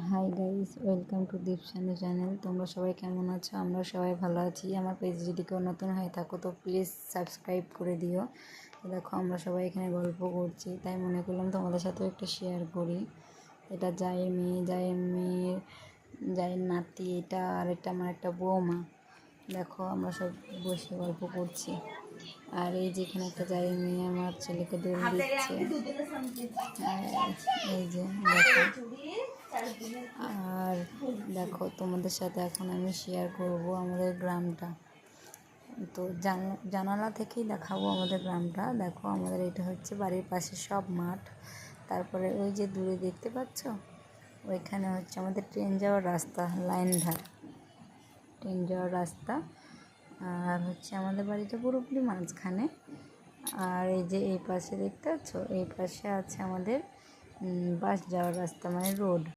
High guys, welcome to Dipshanu channel. তোমরা সবাই কেমন আছো? আমরা সবাই ভালো আছি। আমার পেজ যদি কেউ নতুন হয়ে থাকো তো প্লিজ সাবস্ক্রাইব করে দিও। তো দেখো, আমরা সবাই এখানে গল্প করছি, তাই মনে করলাম তোমাদের সাথেও একটু শেয়ার করি। এটা জায়ের নাতি, এটা আর এটা আমার একটা বৌমা। দেখো, আমরা সব বসে গল্প করছি। আর এই যেখানে একটা জায়ের মেয়ে আমার ছেলেকে দোল দিচ্ছে। এই যে দেখো, আর দেখো তোমাদের সাথে এখন আমি শেয়ার করব আমাদের গ্রামটা। তো জানালা থেকেই দেখাবো আমাদের গ্রামটা। দেখো, আমাদের এটা হচ্ছে বাড়ির পাশে সব মাঠ। তারপরে ওই যে দূরে দেখতে পাচ্ছ, ওইখানে হচ্ছে আমাদের ট্রেন যাওয়ার রাস্তা, লাইন ধার ট্রেন যাওয়ার রাস্তা। আর হচ্ছে আমাদের বাড়িটা পুরোপুরি মাঝখানে। আর এই যে এই পাশে দেখতে পাচ্ছ, এই পাশে আছে আমাদের বাস যাওয়ার রাস্তা, মানে রোড।